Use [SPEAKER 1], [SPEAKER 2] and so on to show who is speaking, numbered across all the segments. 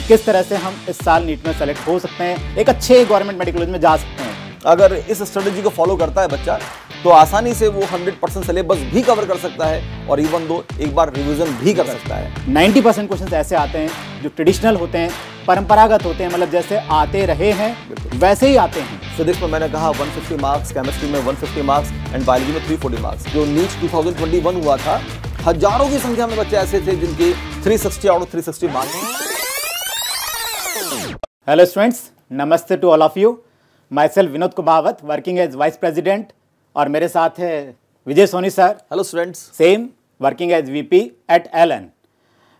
[SPEAKER 1] किस तरह से हम इस साल नीट में सेलेक्ट हो सकते हैं, एक अच्छे गवर्नमेंट मेडिकल कॉलेज में जा सकते हैं।
[SPEAKER 2] अगर इस स्ट्रेटेजी को फॉलो करता है बच्चा तो आसानी से वो 100% सिलेबस भी कवर कर सकता है और इवन दो एक बार रिवीजन भी कर सकता है।
[SPEAKER 1] 90% क्वेश्चन ऐसे आते हैं जो ट्रेडिशनल होते हैं, परंपरागत होते हैं, मतलब जैसे आते रहे हैं वैसे ही आते हैं।
[SPEAKER 2] फिजिक्स में मैंने कहा 150 मार्क्स, केमिस्ट्री में 150 मार्क्स एंड बायोलॉजी में 340 मार्क्स। जो नीट 2021 हुआ था, हजारों की संख्या में बच्चे ऐसे थे जिनके 360 out of 360 marks.
[SPEAKER 1] Hello students, नमस्ते to all of you. Myself Vinod Kumawat, working as vice president, और मेरे साथ है Vijay Soni sir.
[SPEAKER 2] Hello students.
[SPEAKER 1] Same, working as VP at LN।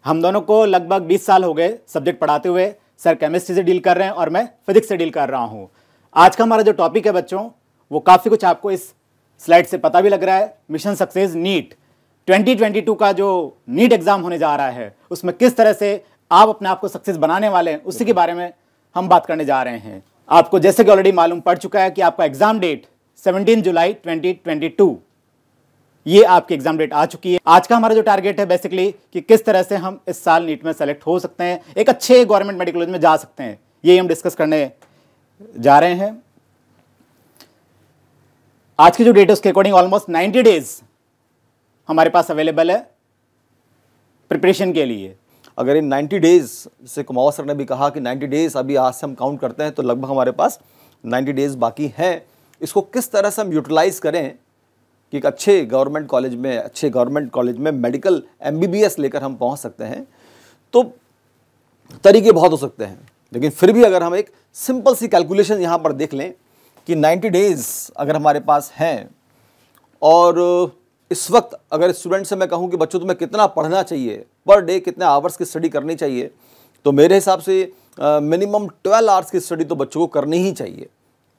[SPEAKER 1] हम दोनों को लगभग 20 साल हो गए सब्जेक्ट पढ़ाते हुए। सर केमिस्ट्री से डील कर रहे हैं और मैं फिजिक्स से डील कर रहा हूँ। आज का हमारा जो टॉपिक है बच्चों, वो काफ़ी कुछ आपको इस स्लाइड से पता भी लग रहा है। मिशन सक्सेस नीट 2022 का जो नीट एग्जाम होने जा रहा है, उसमें किस तरह से आप अपने आप को सक्सेस बनाने वाले हैं, उसी के बारे में हम बात करने जा रहे हैं। आपको जैसे कि ऑलरेडी मालूम पड़ चुका है कि आपका एग्जाम डेट 17 जुलाई 2022, ये आपकी एग्जाम डेट आ चुकी है। आज का हमारा जो टारगेट है बेसिकली कि किस तरह से हम इस साल नीट में सेलेक्ट हो सकते हैं, एक अच्छे गवर्नमेंट मेडिकल कॉलेज में जा सकते हैं, ये हम डिस्कस करने जा रहे हैं। आज की जो डेट है उसके अकॉर्डिंग ऑलमोस्ट 90 डेज हमारे पास अवेलेबल है प्रिपरेशन के लिए।
[SPEAKER 2] अगर इन 90 डेज से कुमावत सर ने भी कहा कि 90 डेज अभी आज से हम काउंट करते हैं, तो लगभग हमारे पास 90 डेज बाकी हैं। इसको किस तरह से हम यूटिलाइज करें कि एक अच्छे गवर्नमेंट कॉलेज में मेडिकल MBBS लेकर हम पहुंच सकते हैं, तो तरीके बहुत हो सकते हैं। लेकिन फिर भी अगर हम एक सिंपल सी कैलकुलेशन यहाँ पर देख लें कि 90 डेज अगर हमारे पास हैं, और इस वक्त अगर स्टूडेंट से मैं कहूँ कि बच्चों तुम्हें कितना पढ़ना चाहिए पर डे, कितने आवर्स की स्टडी करनी चाहिए, तो मेरे हिसाब से मिनिमम 12 आवर्स की स्टडी तो बच्चों को करनी ही चाहिए।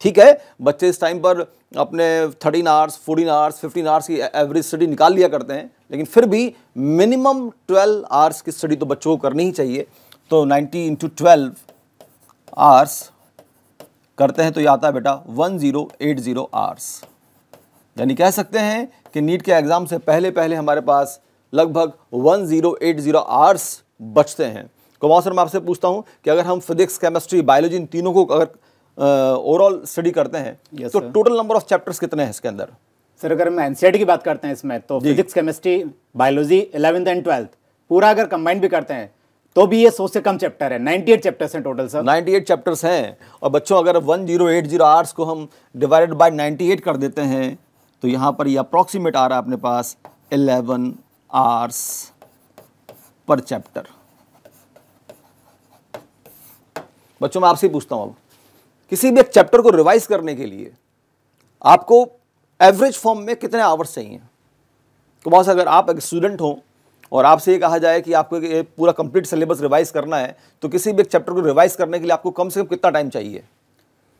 [SPEAKER 2] ठीक है, बच्चे इस टाइम पर अपने 13 आवर्स, 14 आवर्स, 15 आवर्स की एवरेज स्टडी निकाल लिया करते हैं, लेकिन फिर भी मिनिमम 12 आवर्स की स्टडी तो बच्चों को करनी ही चाहिए। तो 90 × 12 आवर्स करते हैं तो ये आता है बेटा 1080 आवर्स। यानी कह सकते हैं कि नीट के एग्ज़ाम से पहले हमारे पास लगभग 1080 आवर्स बचते हैं। कुमार सर, मैं आपसे पूछता हूं कि अगर हम फिजिक्स, केमिस्ट्री, बायोलॉजी इन तीनों को अगर ओवरऑल स्टडी करते हैं तो टोटल नंबर ऑफ चैप्टर्स कितने हैं इसके अंदर?
[SPEAKER 1] सर अगर हम NCERT की बात करते हैं इसमें, तो physics, chemistry, biology 11th and 12th पूरा अगर कंबाइन भी करते हैं तो भी ये 100 से कम चैप्टर है। 98 चैप्टर्स हैं टोटल सर।
[SPEAKER 2] 98 चैप्टर्स हैं। और बच्चों अगर 1080 आवर्स को हम डिवाइडेड बाय 98 कर देते हैं तो यहाँ पर ये अप्रॉक्सीमेट आ रहा है अपने पास 11 आवर्स पर चैप्टर। बच्चों मैं आपसे पूछता हूँ, अब किसी भी एक चैप्टर को रिवाइज करने के लिए आपको एवरेज फॉर्म में कितने आवर्स चाहिए? तो बहुत अगर आप एक स्टूडेंट हो और आपसे ये कहा जाए कि आपको ये पूरा कंप्लीट सिलेबस रिवाइज करना है, तो किसी भी एक चैप्टर को रिवाइज करने के लिए आपको कम से कम कितना टाइम चाहिए?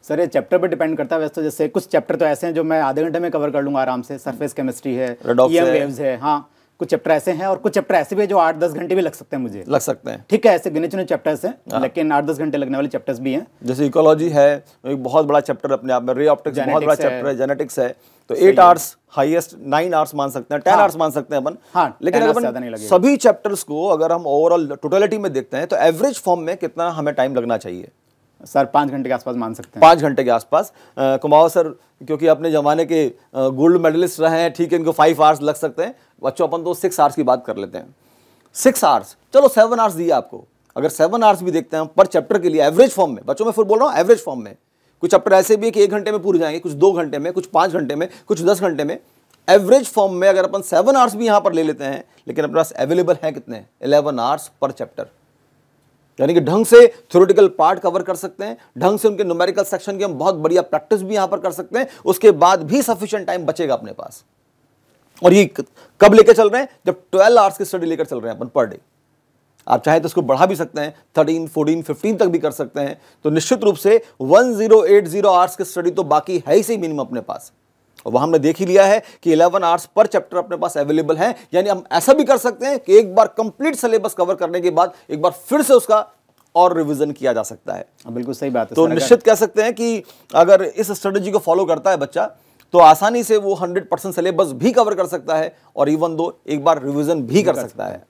[SPEAKER 1] सर ये चैप्टर पे डिपेंड करता है वैसे तो। जैसे कुछ चैप्टर तो ऐसे हैं जो मैं आधे घंटे में कवर कर लूंगा आराम से। सरफेस केमिस्ट्री है, EM वेव्स है, हाँ कुछ चैप्टर ऐसे हैं, और कुछ चैप्टर ऐसे भी है जो 8-10 घंटे भी लग सकते हैं मुझे।
[SPEAKER 2] लग सकते हैं,
[SPEAKER 1] ठीक है, ऐसे गिने चुने चैप्टर्स हैं, लेकिन 8-10 घंटे लगने वाले चैप्टर्स भी हैं।
[SPEAKER 2] जैसे इकोलॉजी है, एक बहुत बड़ा चैप्टर अपने आप में, रे ऑप्टिक्स बहुत बड़ा चैप्टर है, जेनेटिक्स है, तो 8 आवर्स, हाईएस्ट 9 आवर्स मान सकते हैं, 10 आवर्स मान सकते हैं अपन।
[SPEAKER 1] हाँ,
[SPEAKER 2] लेकिन अगर सभी चैप्टर्स को अगर हम ओवरऑल टोटलिटी में देखते हैं तो एवरेज फॉर्म में कितना हमें टाइम लगना चाहिए?
[SPEAKER 1] सर 5 घंटे के आसपास मान सकते हैं।
[SPEAKER 2] 5 घंटे के आसपास। कुमावत सर क्योंकि अपने ज़माने के गोल्ड मेडलिस्ट रहे हैं, ठीक है, इनको 5 आवर्स लग सकते हैं। बच्चों अपन तो 6 आवर्स की बात कर लेते हैं। 6 आवर्स, चलो 7 आवर्स दिए आपको। अगर 7 आवर्स भी देखते हैं पर चैप्टर के लिए एवरेज फॉर्म में, बच्चों मैं फिर बोल रहा हूँ एवरेज फॉर्म में, कुछ चैप्टर ऐसे भी है कि 1 घंटे में पूरे जाएंगे, कुछ 2 घंटे में, कुछ 5 घंटे में, कुछ 10 घंटे में। एवरेज फॉर्म में अगर अपन 7 आवर्स भी यहाँ पर ले लेते हैं, लेकिन अपने पास अवेलेबल है कितने? 11 आवर्स पर चैप्टर। यानी कि ढंग से थ्योरेटिकल पार्ट कवर कर सकते हैं, ढंग से उनके न्यूमेरिकल सेक्शन की हम बहुत बढ़िया प्रैक्टिस भी यहां पर कर सकते हैं, उसके बाद भी सफिशिएंट टाइम बचेगा अपने पास। और ये कब लेकर चल रहे हैं? जब 12 आवर्स की स्टडी लेकर चल रहे हैं अपन पर डे। आप चाहे तो इसको बढ़ा भी सकते हैं, 13, 14, 15 तक भी कर सकते हैं। तो निश्चित रूप से 1080 आवर्स की स्टडी तो बाकी है ही सही मिनिमम अपने पास। और वह हमने देख ही लिया है कि 11 आवर्स पर चैप्टर अपने पास अवेलेबल है। यानी हम ऐसा भी कर सकते हैं कि एक बार कंप्लीट सिलेबस कवर करने के बाद एक बार फिर से उसका और रिवीजन किया जा सकता है।
[SPEAKER 1] बिल्कुल सही बात है।
[SPEAKER 2] तो निश्चित कह सकते हैं कि अगर इस स्ट्रेटेजी को फॉलो करता है बच्चा तो आसानी से वो 100% सिलेबस भी कवर कर सकता है और इवन दो एक बार रिवीजन भी कर सकता है।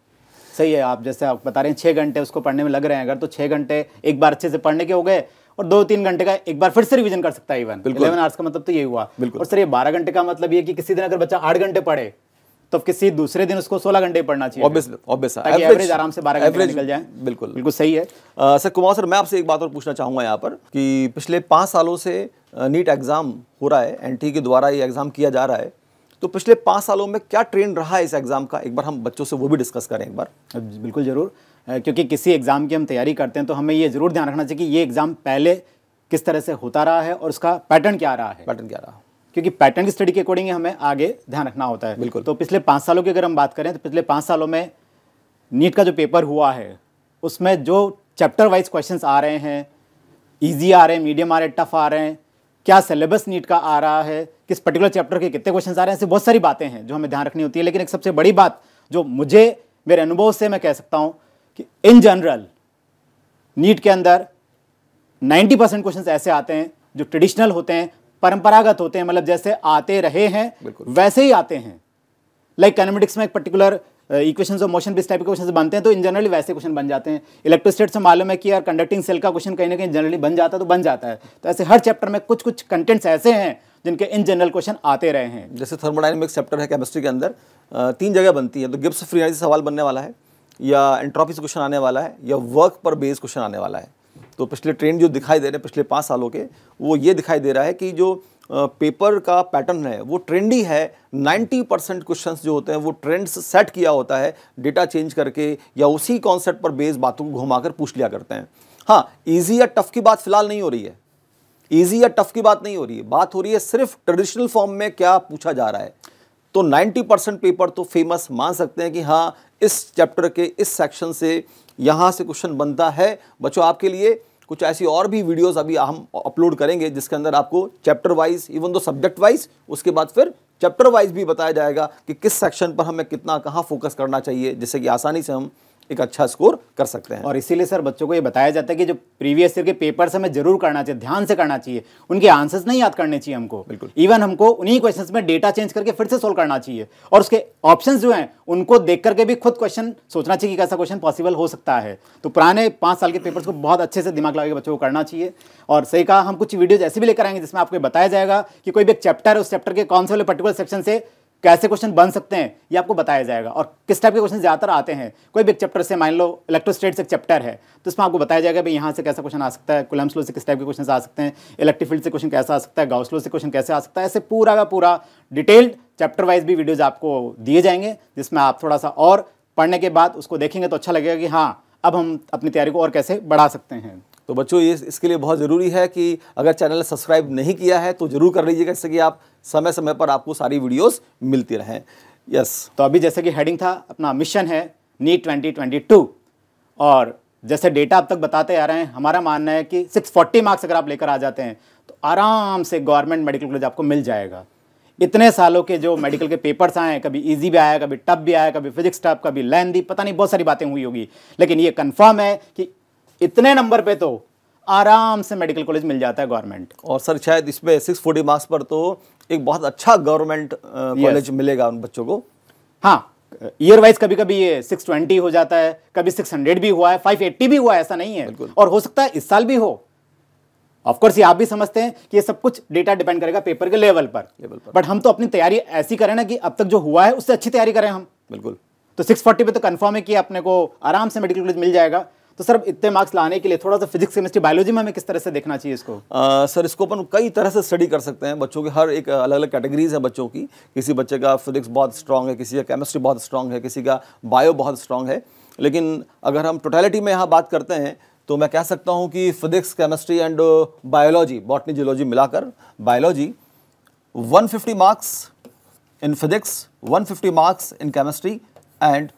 [SPEAKER 1] सही है। आप जैसे आप बता रहे हैं 6 घंटे उसको पढ़ने में लग रहे हैं, अगर तो 6 घंटे एक बार अच्छे से पढ़ने के हो गए और 2-3 घंटे का एक बार फिर से रिवीजन कर सकता है। इवन 11 आवर्स का मतलब तो ये हुआ। और सर ये 12 घंटे का मतलब ये कि किसी दिन अगर बच्चा 8 घंटे पढ़े तो किसी दूसरे दिन उसको 16 घंटे पढ़ना चाहिए।
[SPEAKER 2] ऑब्वियस
[SPEAKER 1] ताकि एवरेज आराम से 12 घंटे निकल जाए।
[SPEAKER 2] बिल्कुल
[SPEAKER 1] सही है।
[SPEAKER 2] सर कुमार सर, मैं आपसे एक बात और पूछना चाहूँगा यहाँ पर कि पिछले 5 सालों से नीट एग्ज़ाम हो रहा है, एनटीए के द्वारा ये एग्ज़ाम किया जा रहा है, तो पिछले 5 सालों में क्या ट्रेंड रहा है इस एग्ज़ाम का, एक बार हम बच्चों से वो भी डिस्कस करें एक बार।
[SPEAKER 1] बिल्कुल ज़रूर, क्योंकि किसी एग्ज़ाम की हम तैयारी करते हैं तो हमें ये ज़रूर ध्यान रखना चाहिए कि ये एग्ज़ाम पहले किस तरह से होता रहा है और उसका पैटर्न क्या रहा है। क्योंकि पैटर्न की स्टडी के अकॉर्डिंग हमें आगे ध्यान रखना होता है।
[SPEAKER 2] बिल्कुल।
[SPEAKER 1] तो पिछले 5 सालों की अगर हम बात करें तो पिछले 5 सालों में नीट का जो पेपर हुआ है उसमें जो चैप्टर वाइज क्वेश्चंस आ रहे हैं, इजी आ रहे हैं, मीडियम आ रहे हैं, टफ आ रहे हैं, क्या सिलेबस नीट का आ रहा है, किस पर्टिकुलर चैप्टर के कितने क्वेश्चंस आ रहे हैं, ऐसी बहुत सारी बातें हैं जो हमें ध्यान रखनी होती है। लेकिन एक सबसे बड़ी बात जो मुझे मेरे अनुभव से मैं कह सकता हूँ कि इन जनरल नीट के अंदर 90% क्वेश्चंस ऐसे आते हैं जो ट्रेडिशनल होते हैं, परंपरागत होते हैं, मतलब जैसे आते रहे हैं वैसे ही आते हैं। लाइक काइनेमेटिक्स में एक पर्टिकुलर इक्वेशंस ऑफ मोशन, इस टाइप के क्वेश्चंस बनते हैं तो इन जनरली वैसे क्वेश्चन बन जाते हैं। इलेक्ट्रोस्टैटिक्स से मालूम है कि यार कंडक्टिंग सेल का क्वेश्चन कहीं ना कहीं जनरली बन जाता है, तो बन जाता है। तो ऐसे हर चैप्टर में कुछ कुछ कंटेंट्स ऐसे हैं जिनके इन जनरल क्वेश्चन आते रहे हैं।
[SPEAKER 2] जैसे थर्मोडायनेमिक्स चैप्टर है केमिस्ट्री के अंदर, 3 जगह बनती है, तो गिब्स फ्री एनर्जी से सवाल बनने वाला है, या एंट्रोपी से क्वेश्चन आने वाला है, या वर्क पर बेस्ड क्वेश्चन आने वाला है। तो पिछले ट्रेंड जो दिखाई दे रहे हैं पिछले 5 सालों के, वो ये दिखाई दे रहा है कि जो पेपर का पैटर्न है वो ट्रेंडी है। 90% क्वेश्चंस जो होते हैं वो ट्रेंड्स सेट किया होता है, डेटा चेंज करके या उसी कॉन्सेप्ट पर बेस्ड बातों को घुमाकर पूछ लिया करते हैं। हाँ, इजी या टफ की बात फिलहाल नहीं हो रही है, इजी या टफ की बात नहीं हो रही है, बात हो रही है सिर्फ ट्रेडिशनल फॉर्म में क्या पूछा जा रहा है। तो 90% पेपर तो फेमस मान सकते हैं कि हाँ, इस चैप्टर के इस सेक्शन से यहाँ से क्वेश्चन बनता है। बच्चों, आपके लिए कुछ ऐसी और भी वीडियोस अभी हम अपलोड करेंगे जिसके अंदर आपको chapter wise, even though subject wise, उसके बाद फिर चैप्टर वाइज भी बताया जाएगा कि किस सेक्शन पर हमें कितना कहाँ फोकस करना चाहिए, जिससे कि आसानी से हम एक अच्छा स्कोर कर सकते हैं।
[SPEAKER 1] और इसीलिए सर बच्चों को ये बताया जाता है कि जो प्रीवियस ईयर के पेपर्स हमें जरूर करना चाहिए, ध्यान से करना चाहिए, उनके आंसर्स नहीं याद करने चाहिए हमको।
[SPEAKER 2] बिल्कुल।
[SPEAKER 1] इवन हमको उन्हीं क्वेश्चंस में डेटा चेंज करके फिर से सोल्व करना चाहिए, और उसके ऑप्शंस जो हैं उनको देख करके भी खुद क्वेश्चन सोचना चाहिए कि कैसा क्वेश्चन पॉसिबल हो सकता है। तो पुराने 5 साल के पेपर्स को बहुत अच्छे से दिमाग लगा के बच्चों को करना चाहिए। और सही कहा, हम कुछ वीडियोज ऐसे भी लेकर आएंगे जिसमें आपको बताया जाएगा कि कोई भी एक चैप्टर है, उस चैप्टर के कौन से वाले पर्टिकुलर सेक्शन से कैसे क्वेश्चन बन सकते हैं ये आपको बताया जाएगा, और किस टाइप के क्वेश्चन ज़्यादातर आते हैं। कोई भी एक चैप्टर से, मान लो इलेक्ट्रोस्टैटिक्स एक चैप्टर है, तो इसमें आपको बताया जाएगा भाई यहाँ से कैसा क्वेश्चन आ सकता है, कूलम्ब्स लॉ से किस टाइप के क्वेश्चन आ सकते हैं, इलेक्ट्रिक फील्ड से क्वेश्चन कैसा आ सकता है, गाउस लॉ से क्वेश्चन कैसे आ सकता है। ऐसे पूरा का पूरा डिटेल्ड चैप्टर वाइज भी वीडियोज़ आपको दिए जाएंगे, जिसमें आप थोड़ा सा और पढ़ने के बाद उसको देखेंगे तो अच्छा लगेगा कि हाँ, अब हम अपनी तैयारी को और कैसे बढ़ा सकते हैं।
[SPEAKER 2] तो बच्चों, ये इसके लिए बहुत ज़रूरी है कि अगर चैनल सब्सक्राइब नहीं किया है तो ज़रूर कर लीजिएगा, जिससे कि आप समय समय पर आपको सारी वीडियोस मिलती रहें। यस।
[SPEAKER 1] तो अभी जैसे कि हेडिंग था, अपना मिशन है नीट 2022, और जैसे डेटा अब तक बताते आ रहे हैं, हमारा मानना है कि 640 मार्क्स अगर आप लेकर आ जाते हैं तो आराम से गवर्नमेंट मेडिकल कॉलेज आपको मिल जाएगा। इतने सालों के जो मेडिकल के पेपर्स आए, कभी इजी भी आया, कभी टफ भी आया, कभी फिजिक्स टफ, कभी लेंथी, पता नहीं बहुत सारी बातें हुई होगी, लेकिन ये कंफर्म है कि इतने नंबर पे तो आराम से मेडिकल कॉलेज मिल जाता है गवर्नमेंट।
[SPEAKER 2] और सर शायद इसमें 640 मार्क्स पर तो एक बहुत अच्छा गवर्नमेंट कॉलेज मिलेगा उन बच्चों को।
[SPEAKER 1] हाँ, ईयर वाइज कभी कभी ये 620 हो जाता है, कभी 600 भी हुआ है, 580 भी हुआ है, ऐसा नहीं है, और हो सकता है इस साल भी हो। ऑफकोर्स ये आप भी समझते हैं कि ये सब कुछ डेटा डिपेंड करेगा पेपर के लेवल पर। बट हम तो अपनी तैयारी ऐसी करें ना कि अब तक जो हुआ है उससे अच्छी तैयारी करें हम।
[SPEAKER 2] बिल्कुल।
[SPEAKER 1] तो 640 पे तो कंफर्म है कि अपने को आराम से मेडिकल कॉलेज मिल जाएगा। तो सर इतने मार्क्स लाने के लिए थोड़ा सा फिजिक्स, केमिस्ट्री, बायोलॉजी में हमें किस तरह से देखना चाहिए इसको?
[SPEAKER 2] सर इसको अपन कई तरह से स्टडी कर सकते हैं। बच्चों के हर एक अलग अलग कैटेगरीज है बच्चों की। किसी बच्चे का फिजिक्स बहुत स्ट्रांग है, किसी का केमिस्ट्री बहुत स्ट्रांग है, किसी का बायो बहुत स्ट्रांग है। लेकिन अगर हम टोटलिटी में यहाँ बात करते हैं तो मैं कह सकता हूँ कि physics, chemistry and biology, botany, geology मिलाकर biology 150 marks in physics, 150 marks in chemistry and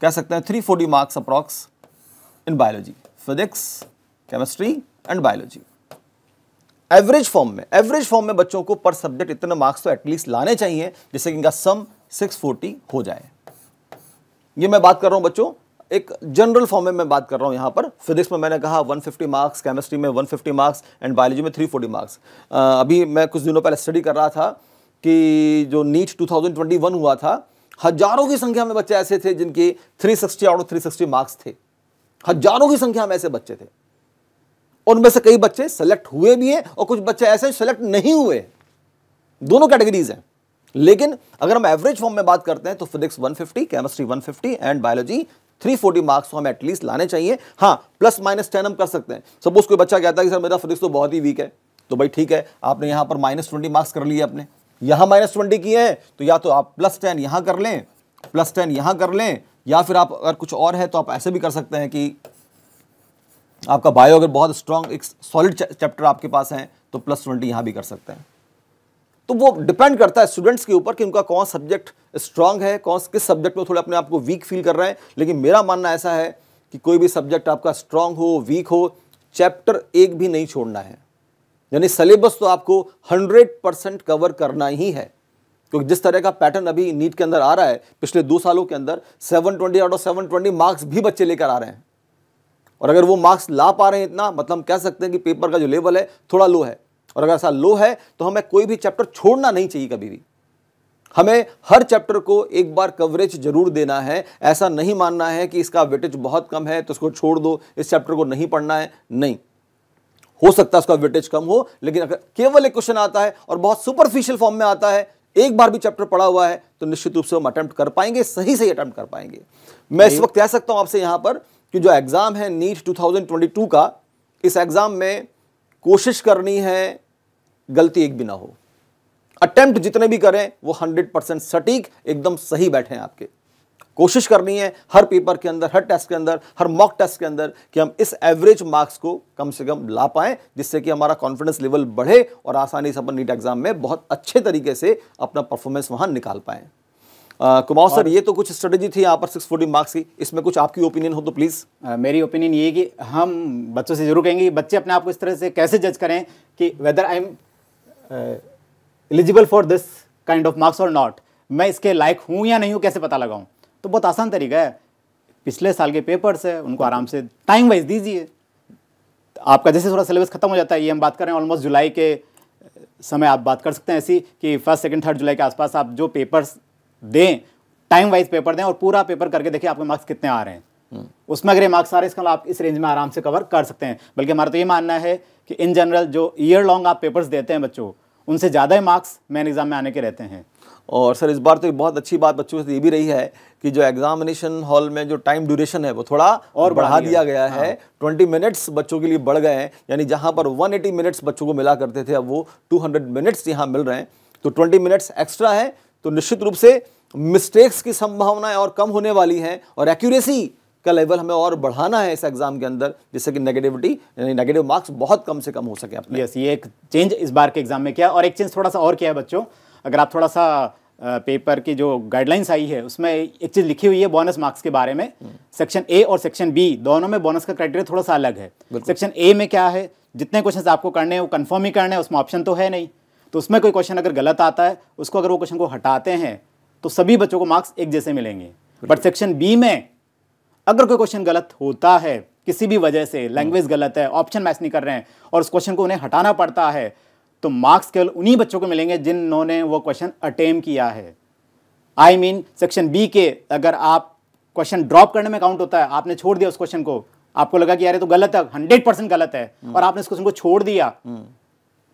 [SPEAKER 2] कह सकते हैं 340 marks approx in biology. Physics, chemistry and biology average form में बच्चों को पर सब्जेक्ट इतने मार्क्स तो एटलीस्ट लाने चाहिए जिससे कि इनका सम 640 हो जाए। ये मैं बात कर रहा हूं बच्चों, एक जनरल फॉर्म में मैं बात कर रहा हूं। यहां पर फिजिक्स में मैंने कहा 150 मार्क्स, केमिस्ट्री में 150 मार्क्स एंड बायोलॉजी में 340 मार्क्स। अभी मैं कुछ दिनों पहले स्टडी कर रहा था कि जो नीट 2021 हुआ था हजारों की संख्या में बच्चे ऐसे थे जिनके 360 आउट ऑफ 360 मार्क्स थे। हजारों की संख्या में ऐसे बच्चे थे। उनमें से कई बच्चे सेलेक्ट हुए भी हैं और कुछ बच्चे ऐसे सेलेक्ट नहीं हुए। दोनों कैटेगरीज हैं। लेकिन अगर हम एवरेज फॉर्म में बात करते हैं तो physics 150, chemistry 150 and biology 340 marks तो हमें एटलीस्ट लाने चाहिए। हाँ, प्लस माइनस 10 हम कर सकते हैं। सपोज कोई बच्चा कहता है कि सर मेरा फिजिक्स तो बहुत ही वीक है, तो भाई ठीक है, आपने यहां पर -20 मार्क्स कर लिए, अपने यहां -20 किए हैं, तो या तो आप +10 यहां कर लें, +10 यहां कर लें, या फिर आप अगर कुछ और है तो आप ऐसे भी कर सकते हैं कि आपका बायो अगर बहुत स्ट्रांग एक सॉलिड चैप्टर आपके पास है तो +20 यहां भी कर सकते हैं। तो वो डिपेंड करता है स्टूडेंट्स के ऊपर कि उनका कौन सब्जेक्ट स्ट्रांग है, किस सब्जेक्ट में थोड़े अपने आप को वीक फील कर रहे हैं। लेकिन मेरा मानना ऐसा है कि कोई भी सब्जेक्ट आपका स्ट्रांग हो, वीक हो, चैप्टर एक भी नहीं छोड़ना है। यानी सिलेबस तो आपको 100% कवर करना ही है, क्योंकि जिस तरह का पैटर्न अभी नीट के अंदर आ रहा है, पिछले 2 सालों के अंदर 720 आउट ऑफ 720 मार्क्स भी बच्चे लेकर आ रहे हैं। और अगर वो मार्क्स ला पा रहे हैं इतना, मतलब हम कह सकते हैं कि पेपर का जो लेवल है थोड़ा लो है। और अगर ऐसा लो है तो हमें कोई भी चैप्टर छोड़ना नहीं चाहिए कभी भी। हमें हर चैप्टर को एक बार कवरेज जरूर देना है। ऐसा नहीं मानना है कि इसका वेटेज बहुत कम है तो इसको छोड़ दो, इस चैप्टर को नहीं पढ़ना है। नहीं, हो सकता है उसका वेटेज कम हो, लेकिन अगर केवल एक क्वेश्चन आता है और बहुत सुपरफिशियल फॉर्म में आता है, एक बार भी चैप्टर पढ़ा हुआ है, तो निश्चित रूप से हम अटेम्प्ट कर पाएंगे, सही अटेम्प्ट कर पाएंगे। मैं इस वक्त कह सकता हूं आपसे यहां पर कि जो एग्जाम है नीट 2022 का, इस एग्जाम में कोशिश करनी है गलती एक भी ना हो। अटेम्प्ट जितने भी करें वो 100% सटीक एकदम सही बैठे हैं आपके। कोशिश करनी है हर पेपर के अंदर, हर टेस्ट के अंदर, हर मॉक टेस्ट के अंदर कि हम इस एवरेज मार्क्स को कम से कम ला पाएं, जिससे कि हमारा कॉन्फिडेंस लेवल बढ़े और आसानी से अपन नीट एग्जाम में बहुत अच्छे तरीके से अपना परफॉर्मेंस वहां निकाल पाएं। कुमार सर, ये तो कुछ स्ट्रेटेजी थी यहाँ पर 640 मार्क्स की, इसमें कुछ आपकी ओपिनियन हो तो प्लीज़।
[SPEAKER 1] मेरी ओपिनियन ये है कि हम बच्चों से जरूर कहेंगे, बच्चे अपने आप को इस तरह से कैसे जज करें कि whether I am eligible for this kind of marks और नॉट। मैं इसके लायक हूँ या नहीं हूँ, कैसे पता लगाऊँ? तो बहुत आसान तरीका है, पिछले साल के पेपर्स है उनको आराम से टाइम वाइज दीजिए। आपका जैसे थोड़ा सिलेबस खत्म हो जाता है, ये हम बात कर रहे हैं ऑलमोस्ट जुलाई के समय, आप बात कर सकते हैं ऐसी कि 1, 2, 3 जुलाई के आसपास आप जो पेपर्स दें, टाइम वाइज पेपर दें और पूरा पेपर करके देखिए आपके मार्क्स कितने आ रहे हैं। उसमें अगर ये मार्क्स आ रहे हैं, इसका आप इस रेंज में आराम से कवर कर सकते हैं। बल्कि हमारा तो ये मानना है कि इन जनरल जो ईयर लॉन्ग आप पेपर्स देते हैं बच्चों, उनसे ज़्यादा ही मार्क्स मेन एग्जाम में आने के रहते हैं।
[SPEAKER 2] और सर, इस बार तो एक बहुत अच्छी बात बच्चों से ये भी रही है कि जो एग्जामिनेशन हॉल में जो टाइम ड्यूरेशन है वो थोड़ा और बढ़ा दिया गया है। 20 मिनट्स बच्चों के लिए बढ़ गए हैं। यानी जहां पर 180 मिनट्स बच्चों को मिला करते थे, अब वो 200 मिनट्स यहाँ मिल रहे हैं। तो 20 मिनट्स एक्स्ट्रा है, तो निश्चित रूप से मिस्टेक्स की संभावनाएं और कम होने वाली हैं और एक्यूरेसी का लेवल हमें और बढ़ाना है इस एग्जाम के अंदर, जिससे कि नेगेटिविटी यानी नेगेटिव मार्क्स बहुत कम से कम हो सके अपने।
[SPEAKER 1] यस, ये एक चेंज इस बार के एग्जाम में किया। और एक चेंज थोड़ा सा और किया है बच्चों, अगर आप थोड़ा सा पेपर की जो गाइडलाइंस आई है उसमें एक चीज़ लिखी हुई है बोनस मार्क्स के बारे में। सेक्शन ए और सेक्शन बी दोनों में बोनस का क्राइटेरिया थोड़ा सा अलग है। सेक्शन ए में क्या है, जितने क्वेश्चन आपको करने हैं वो कन्फर्म ही करने हैं, उसमें ऑप्शन तो है नहीं। तो उसमें कोई क्वेश्चन अगर गलत आता है, उसको अगर वो क्वेश्चन को हटाते हैं तो सभी बच्चों को मार्क्स एक जैसे मिलेंगे। बट सेक्शन बी में अगर कोई क्वेश्चन गलत होता है किसी भी वजह से, लैंग्वेज गलत है, ऑप्शन मैच नहीं कर रहे हैं और उस क्वेश्चन को उन्हें हटाना पड़ता है, तो मार्क्स केवल उन्हीं बच्चों को मिलेंगे जिन्होंने वो क्वेश्चन अटेम्प्ट किया है। आई मीन सेक्शन बी के अगर आप क्वेश्चन ड्रॉप करने में काउंट होता है, आपने छोड़ दिया उस क्वेश्चन को, आपको लगा कि यार ये तो गलत है, 100% गलत है, और आपने इस क्वेश्चन को छोड़ दिया,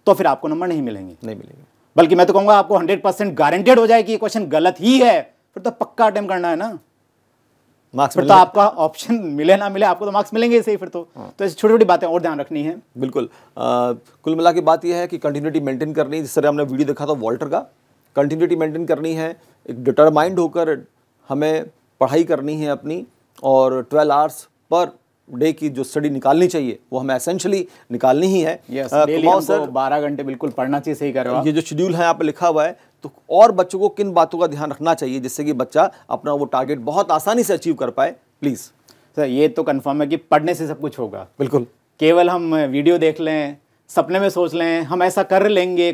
[SPEAKER 1] तो फिर आपको नंबर नहीं मिलेंगे। बल्कि मैं तो कहूंगा आपको 100% गारंटेड हो जाए कि ये क्वेश्चन गलत ही है, फिर तो पक्का अटेम्प्ट करना है ना, मार्क्स फिर तो आपका ऑप्शन मिले ना मिले आपको तो मार्क्स मिलेंगे सही। फिर तो ऐसी छोटी छोटी बातें और ध्यान रखनी है।
[SPEAKER 2] बिल्कुल। कुल मिला के बात यह है कि कंटिन्यूटी मेंटेन करनी है। जिस तरह हमने वीडियो देखा था वॉल्टर का, कंटिन्यूटी मेंटेन करनी है, एक डिटरमाइंड होकर हमें पढ़ाई करनी है अपनी, और 12 आवर्स पर डे की जो स्टडी निकालनी चाहिए वो हमें एसेंशियली निकालनी ही है।
[SPEAKER 1] सर 12 घंटे बिल्कुल पढ़ना चाहिए, सही कर रहे हो।
[SPEAKER 2] ये जो शेड्यूल है यहाँ पे लिखा हुआ है, तो और बच्चों को किन बातों का ध्यान रखना चाहिए जिससे कि बच्चा अपना वो टारगेट बहुत आसानी से अचीव कर पाए, प्लीज।
[SPEAKER 1] सर ये तो कंफर्म है कि पढ़ने से सब कुछ होगा।
[SPEAKER 2] बिल्कुल,
[SPEAKER 1] केवल हम वीडियो देख लें, सपने में सोच लें हम ऐसा कर लेंगे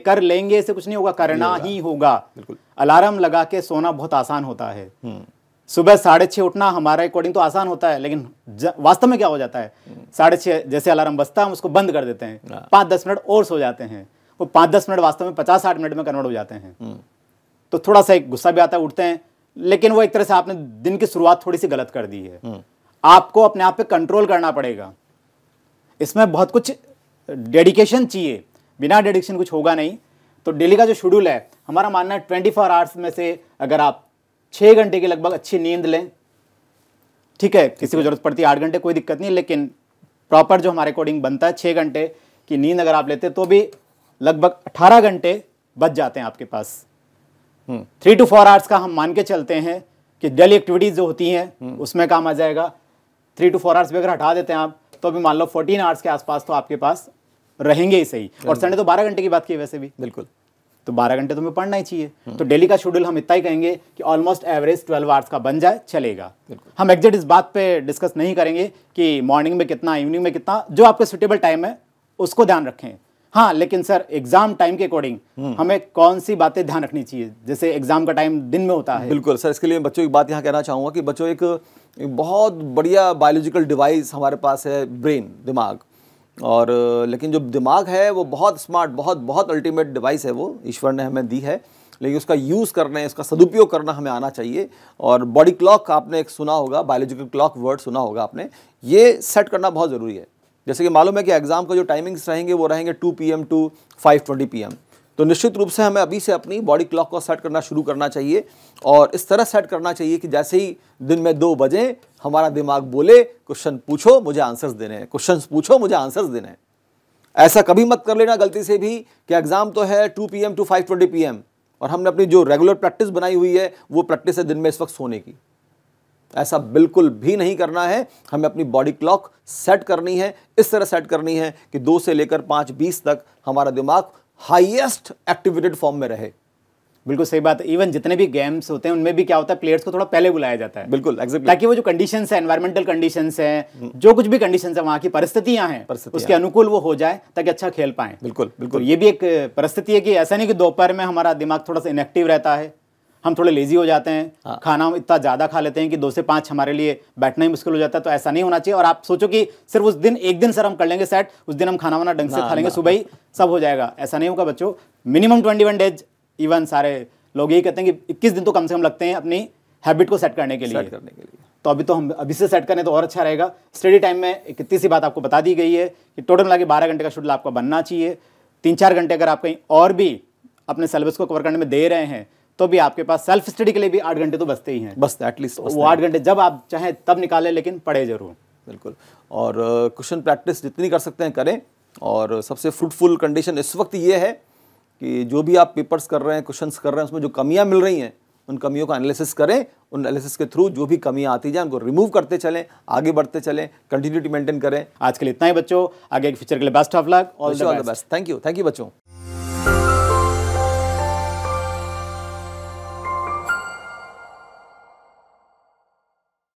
[SPEAKER 1] इससे कुछ नहीं होगा, करना ही होगा।
[SPEAKER 2] बिल्कुल।
[SPEAKER 1] अलार्म लगा के सोना बहुत आसान होता है, सुबह 6:30 उठना हमारे अकॉर्डिंग तो आसान होता है, लेकिन वास्तव में क्या हो जाता है, 6:30 जैसे अलार्म बजता है हम उसको बंद कर देते हैं, 5-10 मिनट और सो जाते हैं, वो 5-10 मिनट वास्तव में 50-60 मिनट में कन्वर्ट हो जाते हैं। तो थोड़ा सा एक गुस्सा भी आता है, उठते हैं लेकिन वो एक तरह से आपने दिन की शुरुआत थोड़ी सी गलत कर दी है। आपको अपने आप पे कंट्रोल करना पड़ेगा, इसमें बहुत कुछ डेडिकेशन चाहिए, बिना डेडिकेशन कुछ होगा नहीं। तो डेली का जो शेड्यूल है, हमारा मानना है 24 आवर्स में से अगर आप 6 घंटे की लगभग अच्छी नींद लें, ठीक है, किसी को जरूरत पड़ती है 8 घंटे, कोई दिक्कत नहीं, लेकिन प्रॉपर जो हमारे अकॉर्डिंग बनता है 6 घंटे की नींद अगर आप लेते तो भी लगभग 18 घंटे बच जाते हैं आपके पास। 3 to 4 आवर्स का हम मान के चलते हैं कि डेली एक्टिविटीज जो होती हैं उसमें काम आ जाएगा। 3 to 4 आवर्स भी अगर हटा देते हैं आप तो भी मान लो 14 आवर्स के आसपास तो आपके पास रहेंगे ही सही। और संडे तो 12 घंटे की बात की वैसे भी,
[SPEAKER 2] बिल्कुल,
[SPEAKER 1] तो 12 घंटे तुम्हें पढ़ना ही चाहिए। तो डेली का शेड्यूल हम इतना ही कहेंगे कि ऑलमोस्ट एवरेज 12 आवर्स का बन जाए, चलेगा। हम एग्जैक्ट इस बात पे डिस्कस नहीं करेंगे कि मॉर्निंग में कितना, इवनिंग में कितना, जो आपका सुटेबल टाइम है उसको ध्यान रखें। हाँ, लेकिन सर एग्जाम टाइम के अकॉर्डिंग हमें कौन सी बातें ध्यान रखनी चाहिए, जैसे एग्जाम का टाइम दिन में होता है।
[SPEAKER 2] बिल्कुल सर, इसके लिए बच्चों की बात यहाँ कहना चाहूँगा कि बच्चों एक बहुत बढ़िया बायोलॉजिकल डिवाइस हमारे पास है, ब्रेन, दिमाग। और लेकिन जो दिमाग है वो बहुत स्मार्ट, बहुत अल्टीमेट डिवाइस है, वो ईश्वर ने हमें दी है, लेकिन उसका यूज़ करने, उसका सदुपयोग करना हमें आना चाहिए। और बॉडी क्लॉक आपने एक सुना होगा, बायोलॉजिकल क्लॉक वर्ड सुना होगा आपने, ये सेट करना बहुत ज़रूरी है। जैसे कि मालूम है कि एग्जाम का जो टाइमिंग्स रहेंगे वो रहेंगे 2 PM to 5:20 PM। तो निश्चित रूप से हमें अभी से अपनी बॉडी क्लॉक को सेट करना शुरू करना चाहिए और इस तरह सेट करना चाहिए कि जैसे ही दिन में 2 बजे हमारा दिमाग बोले क्वेश्चन पूछो मुझे आंसर्स देने हैं, क्वेश्चन पूछो मुझे आंसर्स देने हैं। ऐसा कभी मत कर लेना गलती से भी कि एग्जाम तो है 2 PM to 5:20 PM और हमने अपनी जो रेगुलर प्रैक्टिस बनाई हुई है वो प्रैक्टिस है दिन में इस वक्त सोने की। ऐसा बिल्कुल भी नहीं करना है। हमें अपनी बॉडी क्लॉक सेट करनी है, इस तरह सेट करनी है कि 2 से लेकर 5:20 तक हमारा दिमाग हाईएस्ट एक्टिवेटेड फॉर्म में रहे।
[SPEAKER 1] बिल्कुल सही बात है। इवन जितने भी गेम्स होते हैं उनमें भी क्या होता है, प्लेयर्स को थोड़ा पहले बुलाया जाता है,
[SPEAKER 2] बिल्कुल एग्जैक्टली,
[SPEAKER 1] ताकि वो जो कंडीशंस है, एनवायरमेंटल कंडीशंस हैं, जो कुछ भी कंडीशंस है, वहाँ की परिस्थितियां हैं, उसके अनुकूल वो हो जाए ताकि अच्छा खेल पाए।
[SPEAKER 2] बिल्कुल
[SPEAKER 1] बिल्कुल, ये भी एक परिस्थिति है कि ऐसा नहीं कि दोपहर में हमारा दिमाग थोड़ा सा इनएक्टिव रहता है, हम थोड़े लेजी हो जाते हैं,
[SPEAKER 2] हाँ।
[SPEAKER 1] खाना इतना ज़्यादा खा लेते हैं कि 2 से 5 हमारे लिए बैठना ही मुश्किल हो जाता है। तो ऐसा नहीं होना चाहिए। और आप सोचो कि सिर्फ उस दिन, एक दिन सर हम कर लेंगे सेट, उस दिन हम खाना वाना ढंग से खा लेंगे, सुबह ही सब हो जाएगा, ऐसा नहीं होगा बच्चों। मिनिमम 21 डेज, इवन सारे लोग यही कहते हैं कि 21 दिन तो कम से कम लगते हैं अपनी हैबिट को सेट करने के लिए। तो अभी तो हम अभी से सेट करें तो और अच्छा रहेगा। स्टडी टाइम में एक इतनी सी बात आपको बता दी गई है कि टोटल मिला के 12 घंटे का शेड्यूल आपका बनना चाहिए। 3-4 घंटे अगर आप कहीं और भी अपने सिलेबस को कवर करने में दे रहे हैं तो भी आपके पास सेल्फ स्टडी के लिए भी 8 घंटे तो बचते ही हैं,
[SPEAKER 2] बस एटलीस्ट
[SPEAKER 1] वो 8 घंटे जब आप चाहें तब निकालें, लेकिन पढ़े जरूर।
[SPEAKER 2] बिल्कुल। और क्वेश्चन प्रैक्टिस जितनी कर सकते हैं करें। और सबसे फ्रूटफुल कंडीशन इस वक्त ये है कि जो भी आप पेपर्स कर रहे हैं, क्वेश्चंस कर रहे हैं, उसमें जो कमियां मिल रही हैं उन कमियों का एनालिसिस करें। उन एनालिसिस के थ्रू जो भी कमियां आती जाए उनको रिमूव करते चलें, आगे बढ़ते चलें, कंटिन्यूटी मेंटेन करें।
[SPEAKER 1] आज के लिए इतना ही बच्चों, आगे के फ्यूचर के लिए best of luck, all the best.
[SPEAKER 2] Thank you बच्चों।